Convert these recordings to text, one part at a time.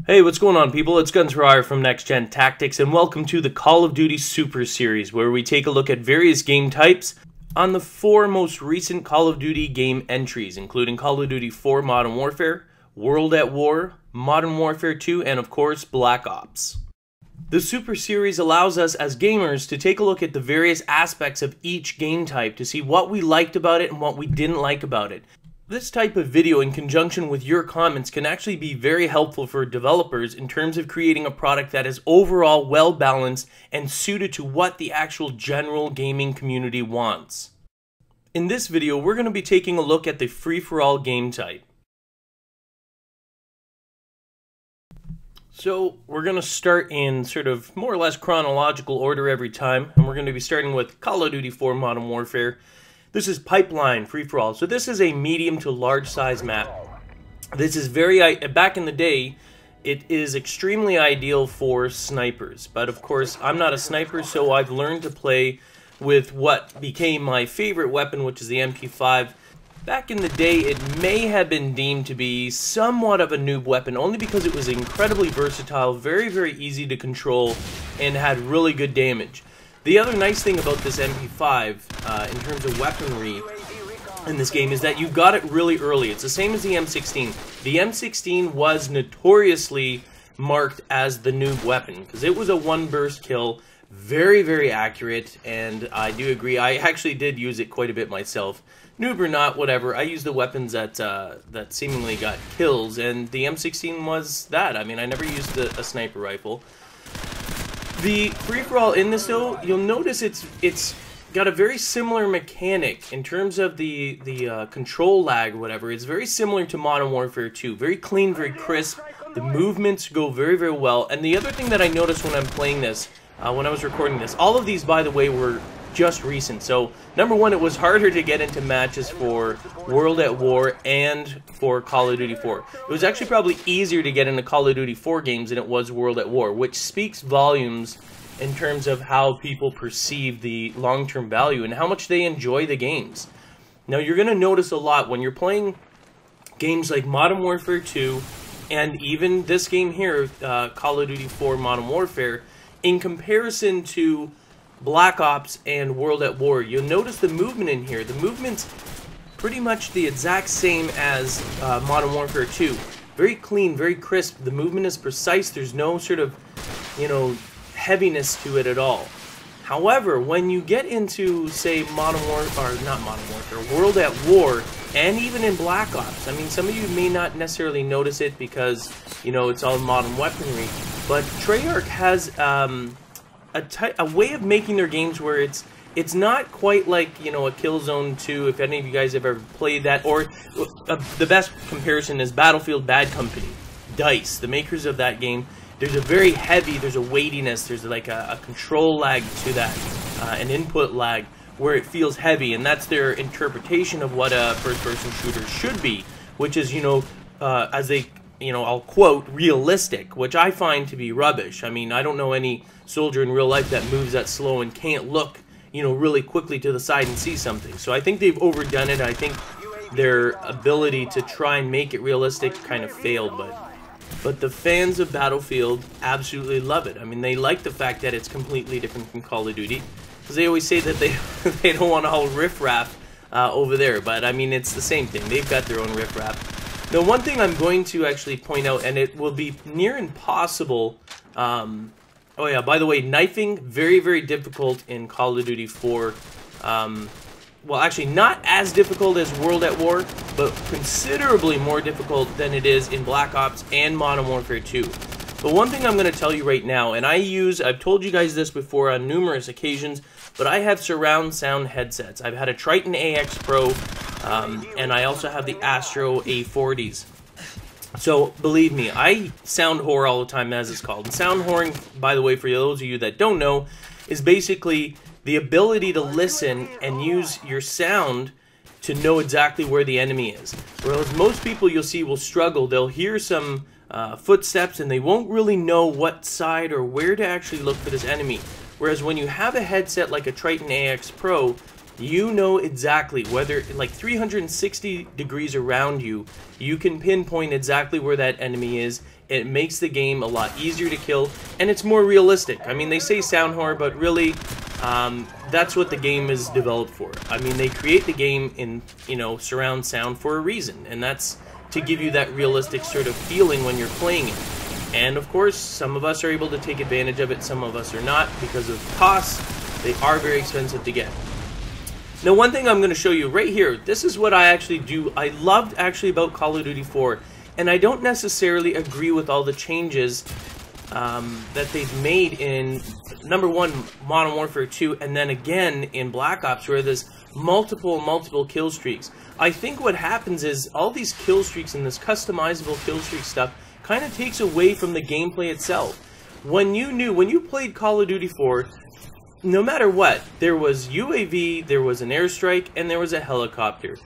Hey, what's going on, people? It's Guns4Hire from NextGenTactics, and welcome to the Call of Duty Super Series, where we take a look at various game types on the 4 most recent Call of Duty game entries, including Call of Duty 4 Modern Warfare, World at War, Modern Warfare 2, and of course, Black Ops. The Super Series allows us as gamers to take a look at the various aspects of each game type to see what we liked about it and what we didn't like about it. This type of video, in conjunction with your comments, can actually be very helpful for developers in terms of creating a product that is overall well balanced and suited to what the actual general gaming community wants. In this video, we're going to be taking a look at the free-for-all game type. So we're going to start in sort of more or less chronological order every time, and we're going to be starting with Call of Duty 4 Modern Warfare. This is Pipeline free-for-all. So this is a medium to large size map. This is back in the day, it is extremely ideal for snipers. But of course, I'm not a sniper, so I've learned to play with what became my favorite weapon, which is the MP5. Back in the day, it may have been deemed to be somewhat of a noob weapon, only because it was incredibly versatile, very, very easy to control, and had really good damage. The other nice thing about this MP5, in terms of weaponry in this game, is that you got it really early. It's the same as the M16. The M16 was notoriously marked as the noob weapon, because it was a one-burst kill, very, very accurate, and I do agree. I actually did use it quite a bit myself. Noob or not, whatever, I used the weapons that seemingly got kills, and the M16 was that. I mean, I never used a sniper rifle. The free-for-all in this, though, you'll notice it's got a very similar mechanic in terms of the control lag or whatever. It's very similar to Modern Warfare 2. Very clean, very crisp. The movements go very, very well. And the other thing that I noticed when I'm playing this, when I was recording this, all of these, by the way, were just recent. So, number one, it was harder to get into matches for World at War and for Call of Duty 4. It was actually probably easier to get into Call of Duty 4 games than it was World at War, which speaks volumes in terms of how people perceive the long-term value and how much they enjoy the games. Now, you're going to notice a lot when you're playing games like Modern Warfare 2 and even this game here, Call of Duty 4 Modern Warfare, in comparison to Black Ops and World at War, you'll notice the movement in here. The movement's pretty much the exact same as Modern Warfare 2. Very clean, very crisp. The movement is precise. There's no sort of, heaviness to it at all. However, when you get into, say, World at War, and even in Black Ops, I mean, some of you may not necessarily notice it because, it's all modern weaponry, but Treyarch has a way of making their games where it's not quite like, a Killzone 2, if any of you guys have ever played that, or the best comparison is Battlefield Bad Company, DICE, the makers of that game. There's a weightiness, there's like a control lag to that, an input lag, where it feels heavy, and that's their interpretation of what a first-person shooter should be, which is, as they, I'll quote, realistic, which I find to be rubbish. I mean, I don't know any soldier in real life that moves that slow and can't look, really quickly to the side and see something. So I think they've overdone it. I think their ability to try and make it realistic kind of failed, but the fans of Battlefield absolutely love it. I mean, they like the fact that it's completely different from Call of Duty, because they always say that they don't want all riff-raff over there, but I mean, it's the same thing. They've got their own riff-raff. Now, one thing I'm going to actually point out, and it will be near impossible. Oh yeah, by the way, knifing, very, very difficult in Call of Duty 4. Well, actually, not as difficult as World at War, but considerably more difficult than it is in Black Ops and Modern Warfare 2. But one thing I'm going to tell you right now, and I've told you guys this before on numerous occasions, but I have surround sound headsets. I've had a Triton AX Pro, and I also have the Astro A40s. So, believe me, I sound whore all the time, as it's called. And sound whoring, by the way, for those of you that don't know, is basically the ability to listen and use your sound to know exactly where the enemy is. Whereas most people you'll see will struggle. They'll hear some footsteps and they won't really know what side or where to actually look for this enemy. Whereas when you have a headset like a Triton AX Pro, you know exactly whether, like 360 degrees around you, you can pinpoint exactly where that enemy is, It makes the game a lot easier to kill, and it's more realistic. I mean, they say sound horror, but really, that's what the game is developed for. I mean, they create the game in, you know, surround sound for a reason, and that's to give you that realistic sort of feeling when you're playing it. And of course, some of us are able to take advantage of it, some of us are not because of costs. They are very expensive to get. Now, one thing I'm going to show you right here, this is what I actually do. I loved actually about Call of Duty 4, and I don't necessarily agree with all the changes that they've made in, number one, Modern Warfare 2, and then again in Black Ops, where there's multiple kill streaks. I think what happens is all these kill streaks and this customizable kill streak stuff kind of takes away from the gameplay itself. When you played Call of Duty 4, no matter what, there was UAV, there was an airstrike, and there was a helicopter.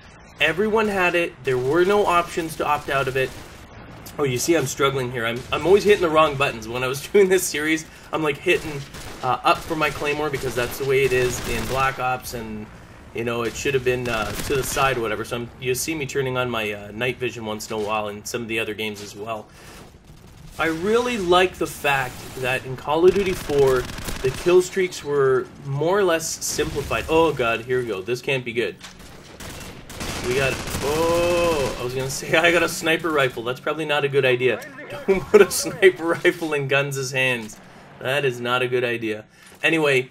Everyone had it. There were no options to opt out of it. Oh, you see I'm struggling here. I'm always hitting the wrong buttons. When I was doing this series, I'm like hitting up for my Claymore because that's the way it is in Black Ops, and you know, it should have been to the side or whatever. So you see me turning on my night vision once in a while in some of the other games as well. I really like the fact that in Call of Duty 4, the kill streaks were more or less simplified. Oh god, here we go. This can't be good. We got... Oh, I was going to say I got a sniper rifle. That's probably not a good idea. Don't put a sniper rifle in Guns' hands. That is not a good idea. Anyway,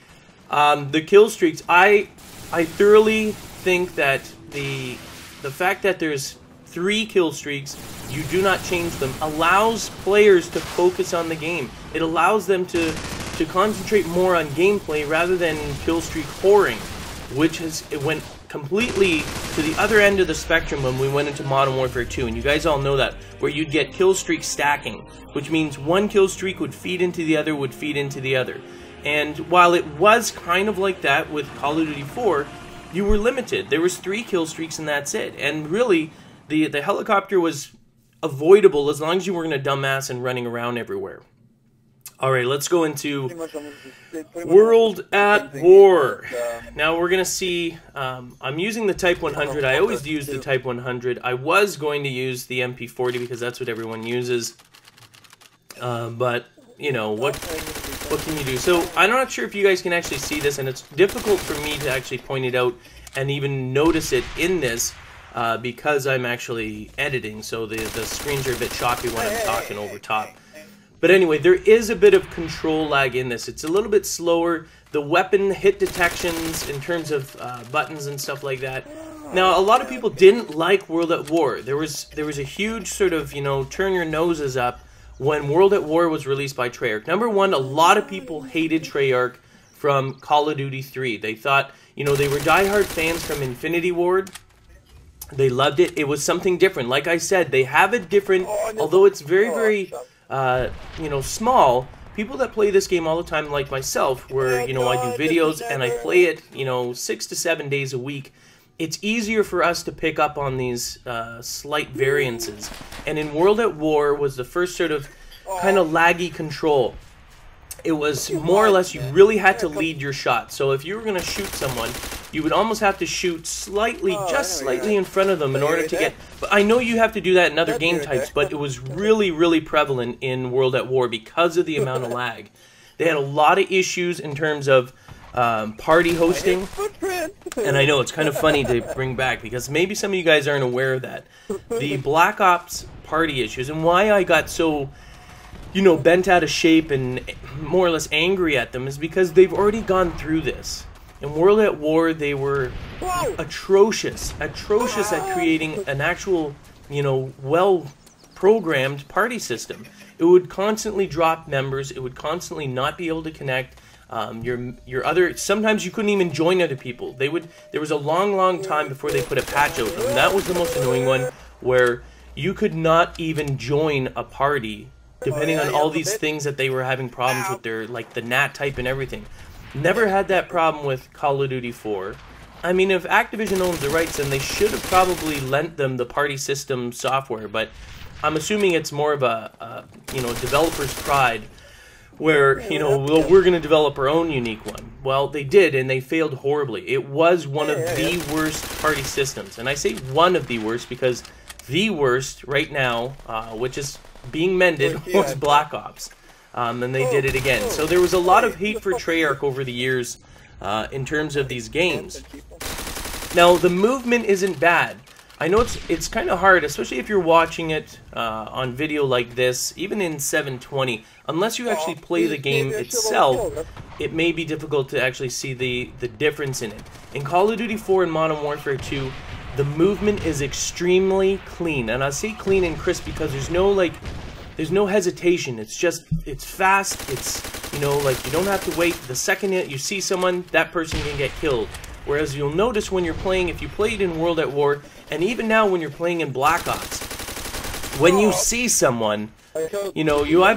the kill streaks, I thoroughly think that the fact that there's 3 kill streaks, you do not change them, allows players to focus on the game. It allows them to concentrate more on gameplay rather than kill streak whoring, which it went completely to the other end of the spectrum when we went into Modern Warfare 2, and you guys all know that, where you'd get kill streak stacking, which means one kill streak would feed into the other, would feed into the other. And while it was kind of like that with Call of Duty 4, you were limited. There was 3 kill streaks and that's it. And really, the helicopter was avoidable as long as you weren't a dumbass and running around everywhere. Alright, let's go into World at War. Now we're going to see, I'm using the Type 100. I always use the Type 100. I was going to use the MP40 because that's what everyone uses. But, you know, what can you do? So, I'm not sure if you guys can actually see this, and it's difficult for me to actually point it out and even notice it in this because I'm actually editing, so the screens are a bit choppy when I'm talking over top. But anyway, there is a bit of control lag in this. It's a little bit slower. The weapon hit detections in terms of buttons and stuff like that. Now, a lot of people didn't like World at War. There was a huge sort of, you know, turn your noses up when World at War was released by Treyarch. Number one, a lot of people hated Treyarch from Call of Duty 3. They thought, you know, they were diehard fans from Infinity Ward. They loved it. It was something different. Like I said, they have a different, although it's very, you know, small. People that play this game all the time, like myself, where, you know, I do videos and I play it, you know, 6 to 7 days a week, it's easier for us to pick up on these slight variances. And in World at War was the first sort of kind of laggy control. It was more or less you really had to lead your shot. So if you were going to shoot someone, you would almost have to shoot slightly, just slightly in front of them in order to get... But I know you have to do that in other game types, but it was really prevalent in World at War because of the amount of lag. They had a lot of issues in terms of party hosting, and I know it's kind of funny to bring back because maybe some of you guys aren't aware of that. The Black Ops party issues, and why I got so, you know, bent out of shape and more or less angry at them is because they've already gone through this. In World at War, they were atrocious at creating an actual, you know, well-programmed party system. It would constantly drop members. It would constantly not be able to connect. Sometimes you couldn't even join other people. There was a long time before they put a patch out, and that was the most annoying one, where you could not even join a party, depending on all these things that they were having problems with their, like the NAT type and everything. Never had that problem with Call of Duty 4. I mean, if Activision owns the rights, then they should have probably lent them the party system software, but I'm assuming it's more of a you know, developer's pride, where, you know, well, we're going to develop our own unique one. Well, they did, and they failed horribly. It was one of the worst party systems, and I say one of the worst because the worst right now, which is being mended was Black Ops. And they did it again. So there was a lot of hate for Treyarch over the years in terms of these games. Now, the movement isn't bad. I know it's kind of hard, especially if you're watching it on video like this, even in 720. Unless you actually play the game itself, it may be difficult to actually see the difference in it. In Call of Duty 4 and Modern Warfare 2, the movement is extremely clean. And I say clean and crisp because there's no hesitation. It's fast. It's, you know, like, you don't have to wait. The second you see someone, that person can get killed. Whereas you'll notice when you're playing, if you played in World at War, and even now when you're playing in Black Ops, when you see someone, you know, I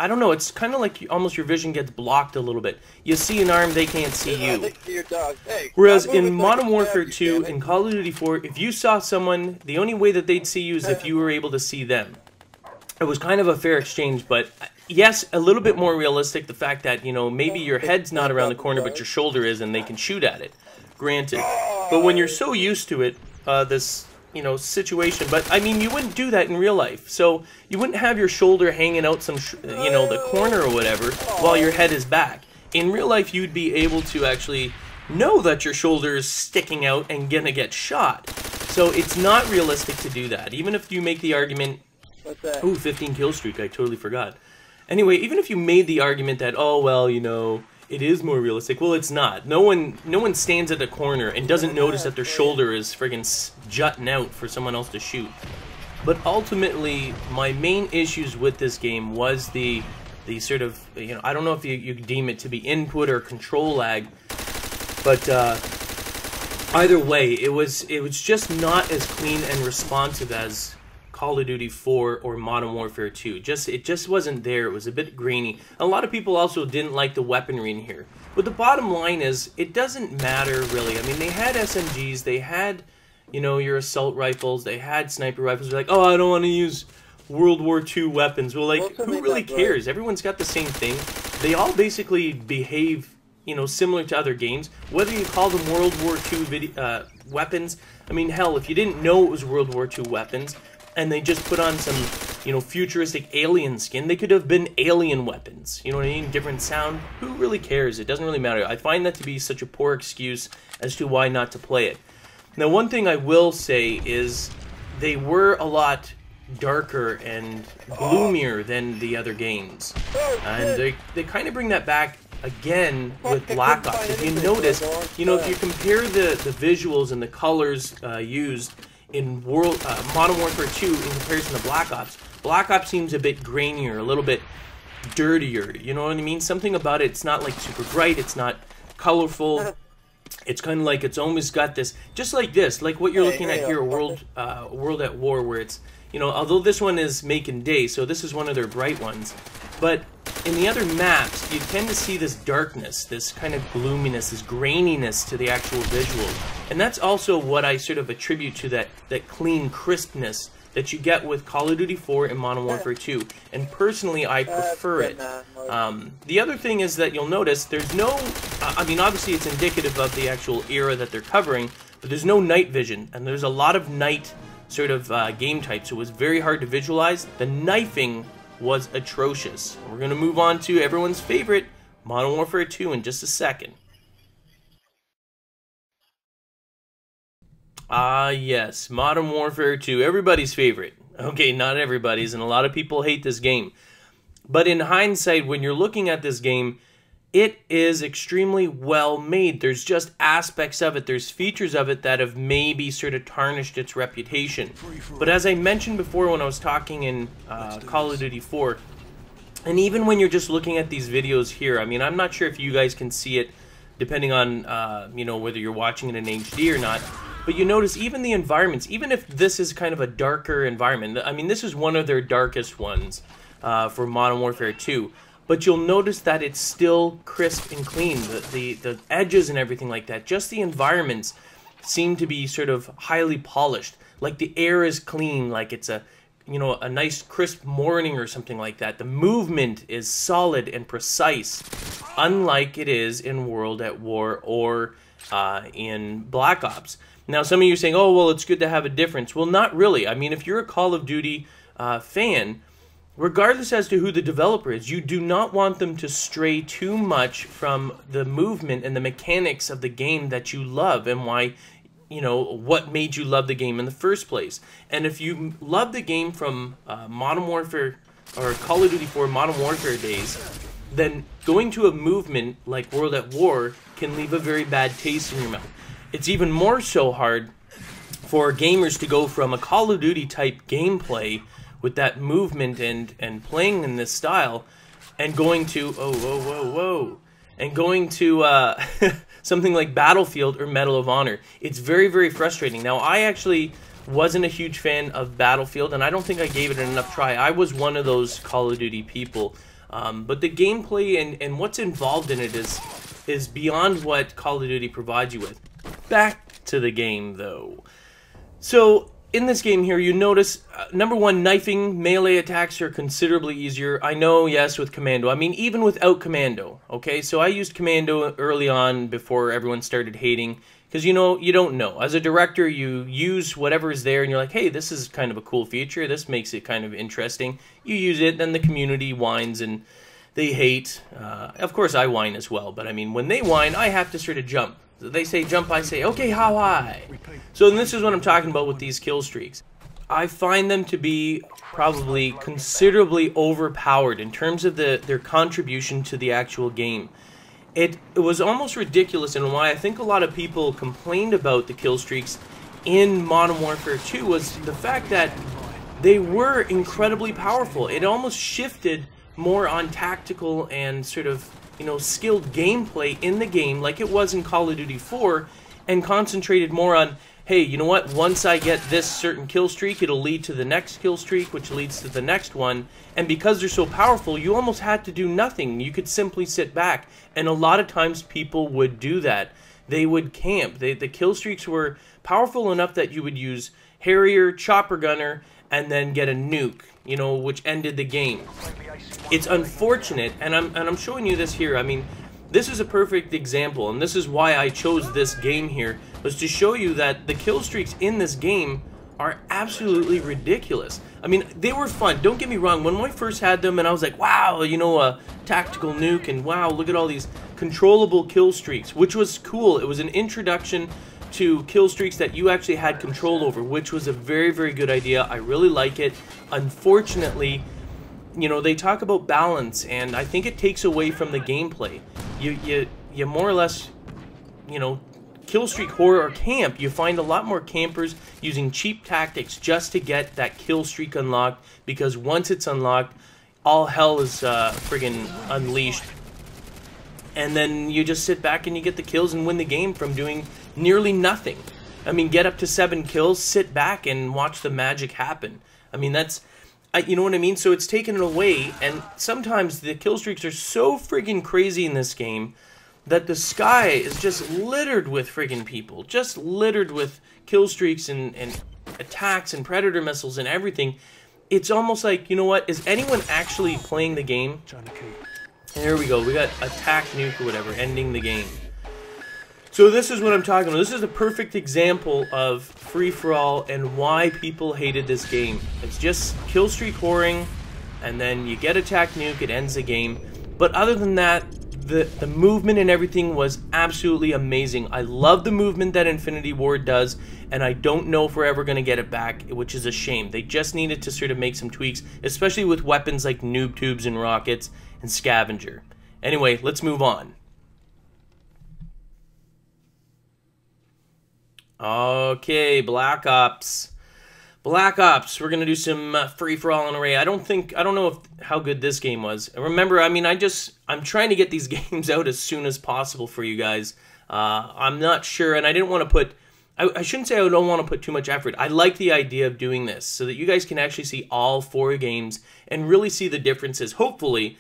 don't know, it's kind of like almost your vision gets blocked a little bit. You see an arm, they can't see you. Whereas in Modern Warfare 2 and Call of Duty 4, if you saw someone, the only way that they'd see you is if you were able to see them. It was kind of a fair exchange, but yes, a little bit more realistic, the fact that, you know, maybe your head's not around the corner, but your shoulder is, and they can shoot at it. Granted. But when you're so used to it, this, you know, situation, but, I mean, you wouldn't do that in real life. So, you wouldn't have your shoulder hanging out some, you know, the corner or whatever, while your head is back. In real life, you'd be able to actually know that your shoulder is sticking out and gonna get shot. So, it's not realistic to do that. Even if you make the argument, ooh, 15 kill streak, I totally forgot. Anyway, even if you made the argument that, oh, well, you know, it is more realistic, well, it's not. No one stands at the corner and doesn't notice that their shoulder is friggin' jutting out for someone else to shoot. But ultimately, my main issues with this game was the sort of, you know, I don't know if you deem it to be input or control lag, but either way, it was just not as clean and responsive as Call of Duty 4 or Modern Warfare 2. It just wasn't there. It was a bit grainy. A lot of people also didn't like the weaponry in here. But the bottom line is, it doesn't matter really. I mean, they had SMGs, they had, you know, your assault rifles, they had sniper rifles. They're like, oh, I don't want to use World War II weapons. Well, like, who really cares? Everyone's got the same thing. They all basically behave, you know, similar to other games. Whether you call them World War II weapons, I mean, hell, if you didn't know it was World War II weapons, and they just put on some, you know, futuristic alien skin, they could have been alien weapons. You know what I mean? Different sound. Who really cares? It doesn't really matter. I find that to be such a poor excuse as to why not to play it. Now, one thing I will say is they were a lot darker and gloomier than the other games. And they kind of bring that back again with Black Ops. If you notice, you know, if you compare the visuals and the colors used in Modern Warfare 2 in comparison to Black Ops seems a bit grainier, a little bit dirtier, you know what I mean? Something about it, it's not like super bright, it's not colorful, it's kind of like it's almost got this, just like this, like what you're looking at here, World at War, where it's, you know, although this one is making day, so this is one of their bright ones, but in the other maps, you tend to see this darkness, this kind of gloominess, this graininess to the actual visual. And that's also what I sort of attribute to that clean crispness that you get with Call of Duty 4 and Modern Warfare 2. And personally, I prefer it. The other thing is that you'll notice there's no, I mean, obviously it's indicative of the actual era that they're covering, but there's no night vision. And there's a lot of night sort of game types, so it was very hard to visualize. The knifing was atrocious. We're going to move on to everyone's favorite, Modern Warfare 2, in just a second. Ah, yes, Modern Warfare 2, everybody's favorite. Okay, not everybody's, and a lot of people hate this game. But in hindsight, when you're looking at this game, it is extremely well made. There's just aspects of it, there's features of it that have maybe sort of tarnished its reputation. But as I mentioned before when I was talking in Call of Duty 4, and even when you're just looking at these videos here, I mean, I'm not sure if you guys can see it, depending on, you know, whether you're watching it in HD or not, but you notice even the environments, even if this is kind of a darker environment, I mean, this is one of their darkest ones for Modern Warfare 2, but you'll notice that it's still crisp and clean. The edges and everything like that, just the environments seem to be sort of highly polished. Like the air is clean, like it's a, you know, a nice crisp morning or something like that. The movement is solid and precise, unlike it is in World at War or in Black Ops. Now, some of you are saying, oh, well, it's good to have a difference. Well, not really. I mean, if you're a Call of Duty fan, regardless as to who the developer is, you do not want them to stray too much from the movement and the mechanics of the game that you love and why, you know, what made you love the game in the first place. And if you love the game from Modern Warfare or Call of Duty 4 Modern Warfare days, then going to a movement like World at War can leave a very bad taste in your mouth. It's even more so hard for gamers to go from a Call of Duty type gameplay with that movement and playing in this style, and going to and going to something like Battlefield or Medal of Honor. It's very, very frustrating. Now, I actually wasn't a huge fan of Battlefield, and I don't think I gave it enough try. I was one of those Call of Duty people, but the gameplay and what's involved in it is beyond what Call of Duty provides you with. Back to the game, though. So in this game here, you notice, number one, knifing melee attacks are considerably easier. I know, yes, with Commando. I mean, even without Commando, okay? So I used Commando early on before everyone started hating, because, you know, you don't know. As a director, you use whatever is there, and you're like, hey, this is kind of a cool feature. This makes it kind of interesting. You use it, then the community whines, and they hate. Of course, I whine as well, but I mean, when they whine, I have to sort of jump. They say jump, I say, okay, how high? So this is what I'm talking about with these kill streaks. I find them to be probably considerably overpowered in terms of their contribution to the actual game. It was almost ridiculous, and why I think a lot of people complained about the kill streaks in Modern Warfare 2 was the fact that they were incredibly powerful. It almost shifted more on tactical and sort of, you know, skilled gameplay in the game like it was in Call of Duty 4, and concentrated more on, hey, you know what, once I get this certain kill streak, it'll lead to the next kill streak, which leads to the next one, and because they're so powerful, you almost had to do nothing. You could simply sit back, and a lot of times people would do that. They would camp. The kill streaks were powerful enough that you would use Harrier, Chopper Gunner, and then get a nuke, you know, which ended the game. It's unfortunate, and I'm showing you this here. I mean, this is a perfect example, and this is why I chose this game here, was to show you that the kill streaks in this game are absolutely ridiculous. I mean, they were fun, don't get me wrong. When I first had them, and I was like, wow, you know, a tactical nuke, and wow, look at all these controllable kill streaks, which was cool. It was an introduction to kill streaks that you actually had control over, which was a very, very good idea. I really like it. Unfortunately, you know, they talk about balance, and I think it takes away from the gameplay. You more or less, you know, kill streak horror or camp. You find a lot more campers using cheap tactics just to get that kill streak unlocked, because once it's unlocked, all hell is friggin' unleashed. And then you just sit back and you get the kills and win the game from doing nearly nothing. I mean, get up to 7 kills, sit back and watch the magic happen. I mean, that's, you know what I mean? So it's taken it away, and sometimes the kill streaks are so friggin' crazy in this game that the sky is just littered with friggin' people. Just littered with kill streaks and attacks and predator missiles and everything. It's almost like, you know what, is anyone actually playing the game? There we go, we got attack nuke or whatever, ending the game. So this is what I'm talking about. This is a perfect example of free-for-all and why people hated this game. It's just kill streak whoring, and then you get attack nuke, it ends the game. But other than that, the movement and everything was absolutely amazing. I love the movement that Infinity Ward does, and I don't know if we're ever going to get it back, which is a shame. They just needed to sort of make some tweaks, especially with weapons like noob tubes and rockets and scavenger. Anyway, let's move on. Okay, Black Ops. Black Ops, we're gonna do some free-for-all and array. I don't know how good this game was. Remember, I mean, I'm trying to get these games out as soon as possible for you guys. I'm not sure, and I didn't want to put, I shouldn't say I don't want to put too much effort. I like the idea of doing this so that you guys can actually see all 4 games and really see the differences, hopefully,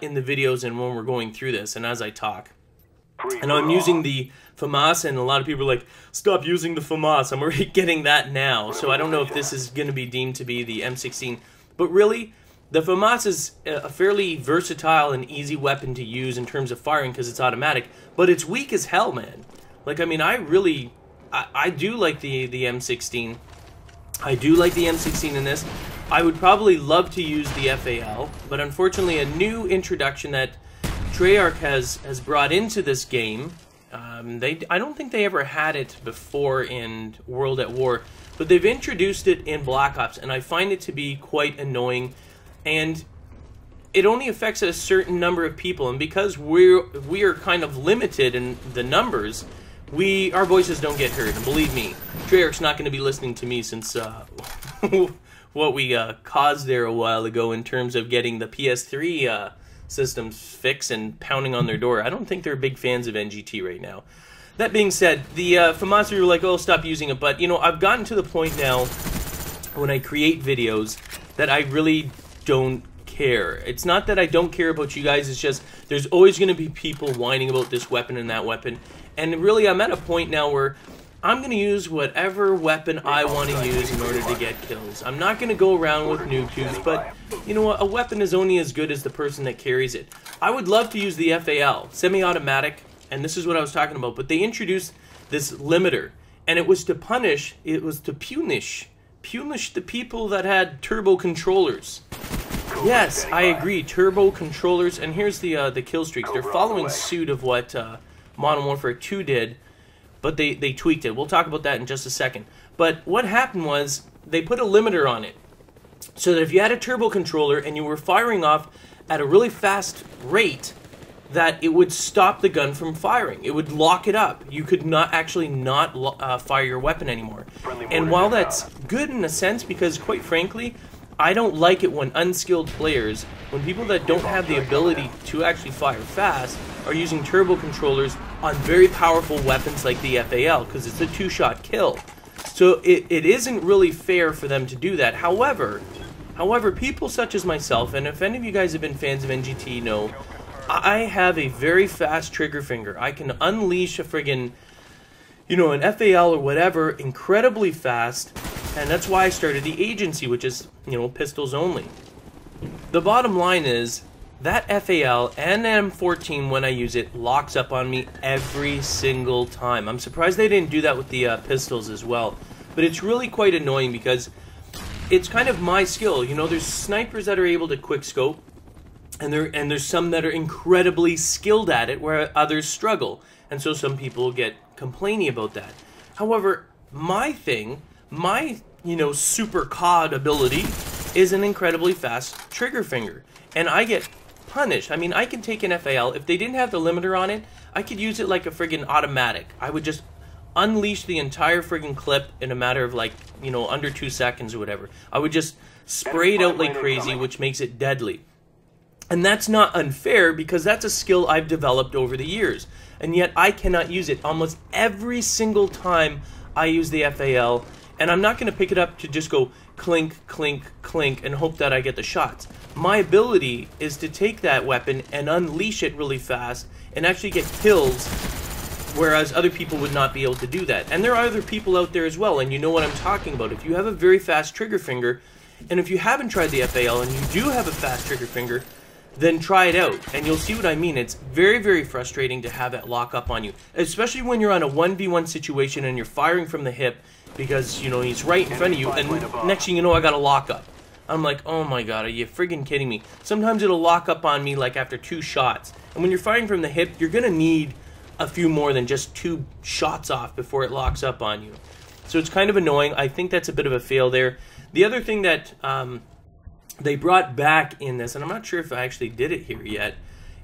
in the videos and when we're going through this and as I talk. And I'm using the FAMAS, and a lot of people are like, stop using the FAMAS. I'm already getting that now, so I don't know if this is going to be deemed to be the M16. But really, the FAMAS is a fairly versatile and easy weapon to use in terms of firing because it's automatic, but it's weak as hell, man. Like, I mean, I do like the M16. I do like the M16 in this. I would probably love to use the FAL, but unfortunately a new introduction that Treyarch has brought into this game, I don't think they ever had it before in World at War, but they've introduced it in Black Ops, and I find it to be quite annoying, and it only affects a certain number of people, and because we are kind of limited in the numbers, our voices don't get heard. And believe me, Treyarch's not going to be listening to me since what we caused there a while ago in terms of getting the PS3 systems fixed and pounding on their door. I don't think they're big fans of NGT right now. That being said, the FAMAS were like, oh, stop using it, but you know, I've gotten to the point now when I create videos that I really don't care. It's not that I don't care about you guys, it's just there's always going to be people whining about this weapon and that weapon, and really I'm at a point now where I'm going to use whatever weapon I want to use in order to get kills. I'm not going to go around with noob tubes, but you know what, a weapon is only as good as the person that carries it. I would love to use the FAL, semi-automatic, and this is what I was talking about, but they introduced this limiter, and it was to punish the people that had turbo controllers. Yes, I agree, turbo controllers, and here's the kill streaks. They're following suit of what Modern Warfare 2 did, but they tweaked it. We'll talk about that in just a second. But what happened was they put a limiter on it, so that if you had a turbo controller and you were firing off at a really fast rate, that it would stop the gun from firing. It would lock it up. You could not fire your weapon anymore. And while that's good in a sense, because quite frankly, I don't like it when unskilled players, when people that don't have the ability to actually fire fast, are using turbo controllers on very powerful weapons like the FAL, because it's a two-shot kill. So it isn't really fair for them to do that. However, people such as myself, and if any of you guys have been fans of NGT know, I have a very fast trigger finger. I can unleash a friggin', you know, an FAL or whatever incredibly fast, and that's why I started the agency, which is, you know, pistols only. The bottom line is that FAL and M14, when I use it, locks up on me every single time. I'm surprised they didn't do that with the pistols as well, but it's really quite annoying because it's kind of my skill. You know, there's snipers that are able to quick scope, and there's some that are incredibly skilled at it, where others struggle, and so some people get complaining about that. However, my you know, super COD ability is an incredibly fast trigger finger, and I get punished. I mean, I can take an FAL. If they didn't have the limiter on it, I could use it like a friggin' automatic. I would just unleash the entire friggin' clip in a matter of, like, you know, under 2 seconds or whatever. I would just spray it out like crazy, which makes it deadly. And that's not unfair, because that's a skill I've developed over the years. And yet I cannot use it almost every single time I use the FAL. And I'm not going to pick it up to just go clink, clink, clink and hope that I get the shots. My ability is to take that weapon and unleash it really fast and actually get kills, whereas other people would not be able to do that. And there are other people out there as well, and you know what I'm talking about. If you have a very fast trigger finger, and if you haven't tried the FAL and you do have a fast trigger finger, then try it out, and you'll see what I mean. It's very, very frustrating to have it lock up on you, especially when you're on a 1v1 situation and you're firing from the hip because, you know, he's right in front of you, and next thing you know, I got a lock up. I'm like, oh my god, are you friggin' kidding me? Sometimes it'll lock up on me like after 2 shots, and when you're firing from the hip, you're gonna need a few more than just 2 shots off before it locks up on you. So it's kind of annoying. I think that's a bit of a fail there. The other thing that they brought back in this, and I'm not sure if I actually did it here yet,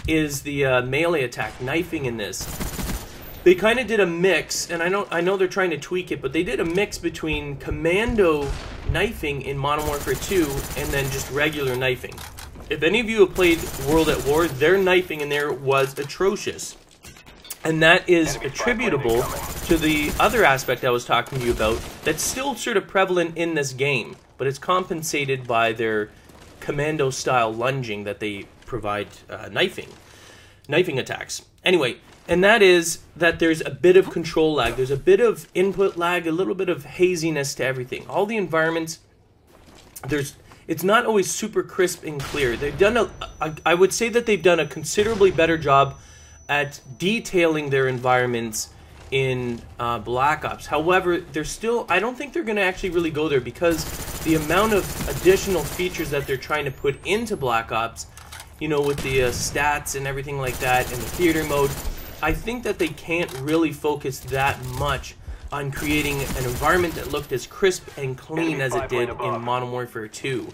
is the melee attack, knifing in this. They kind of did a mix, and I know they're trying to tweak it, but they did a mix between commando knifing in Modern Warfare 2 and then just regular knifing. If any of you have played World at War, their knifing in there was atrocious. And that is attributable to the other aspect I was talking to you about that's still sort of prevalent in this game, but it's compensated by their commando-style lunging that they provide knifing attacks. Anyway, and that is that there's a bit of control lag, there's a bit of input lag, a little bit of haziness to everything. All the environments, it's not always super crisp and clear. They've done I would say that they've done a considerably better job at detailing their environments in Black Ops. However, they're still, I don't think they're going to actually really go there, because the amount of additional features that they're trying to put into Black Ops, you know, with the stats and everything like that, and the theater mode, I think that they can't really focus that much on creating an environment that looked as crisp and clean as it did in Modern Warfare 2.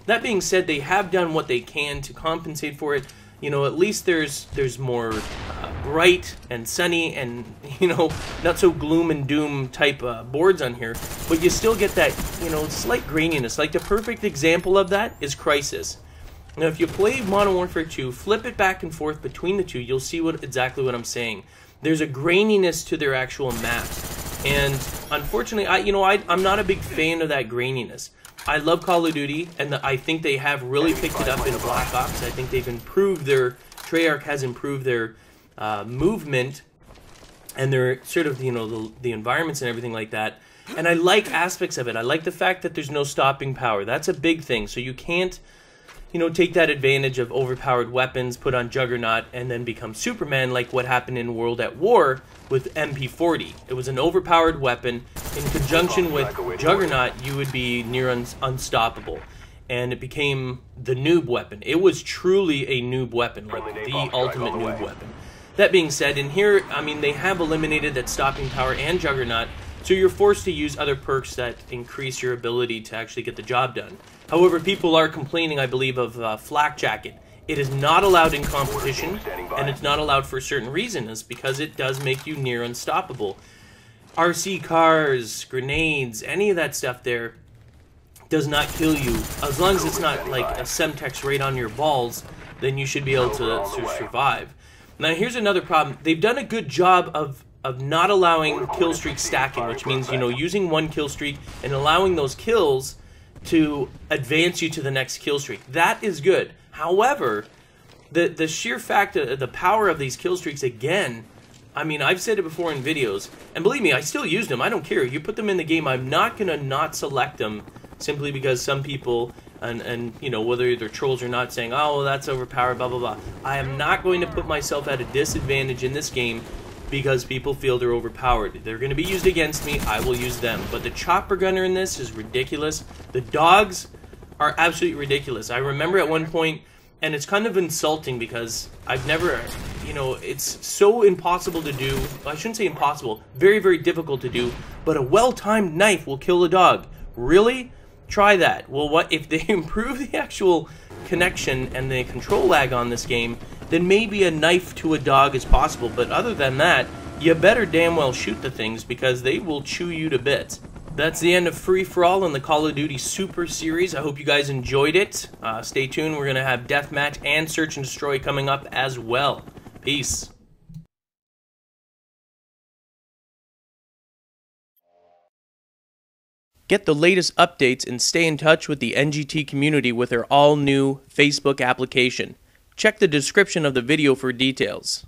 That being said, they have done what they can to compensate for it. You know, at least there's more bright and sunny and, you know, not so gloom and doom type boards on here, but you still get that, you know, slight graininess. Like the perfect example of that is Crysis. Now, if you play Modern Warfare 2, flip it back and forth between the two, you'll see exactly what I'm saying. There's a graininess to their actual maps, and unfortunately, I'm not a big fan of that graininess. I love Call of Duty, and I think they have really picked it up in Black Ops. I think they've improved Treyarch has improved their movement and their sort of, you know, the environments and everything like that. And I like aspects of it. I like the fact that there's no stopping power. That's a big thing. So you can't, you know, take that advantage of overpowered weapons, put on Juggernaut, and then become Superman like what happened in World at War with MP40. It was an overpowered weapon. In conjunction with Juggernaut, you would be near unstoppable. And it became the noob weapon. It was truly a noob weapon, like the ultimate noob weapon. That being said, in here, I mean, they have eliminated that stopping power and Juggernaut, so you're forced to use other perks that increase your ability to actually get the job done. However, people are complaining, I believe, of Flak Jacket. It is not allowed in competition, and it's not allowed for a certain reason, is because it does make you near unstoppable. RC cars, grenades, any of that stuff there does not kill you. As long as it's not like a Semtex right on your balls, then you should be able to survive. Now, here's another problem. They've done a good job of not allowing kill streak stacking, which means, you know, using one kill streak and allowing those kills to advance you to the next kill streak. That is good. However, the sheer fact of the power of these kill streaks, again, I mean, I've said it before in videos, and believe me, I still use them. I don't care. You put them in the game, I'm not going to not select them simply because some people, and you know, whether they're trolls or not, saying, oh, well, that's overpowered, blah, blah, blah. I am not going to put myself at a disadvantage in this game because people feel they're overpowered. They're going to be used against me, I will use them. But the chopper gunner in this is ridiculous. The dogs are absolutely ridiculous. I remember at one point, and it's kind of insulting because I've never, you know, it's so impossible to do. I shouldn't say impossible, very, very difficult to do, but a well-timed knife will kill a dog. Really? Try that. Well, what if they improve the actual connection and the control lag on this game, then maybe a knife to a dog is possible. But other than that, you better damn well shoot the things because they will chew you to bits. That's the end of Free For All in the Call of Duty Super Series. I hope you guys enjoyed it. Stay tuned. We're going to have Deathmatch and Search and Destroy coming up as well. Peace. Get the latest updates and stay in touch with the NGT community with their all-new Facebook application. Check the description of the video for details.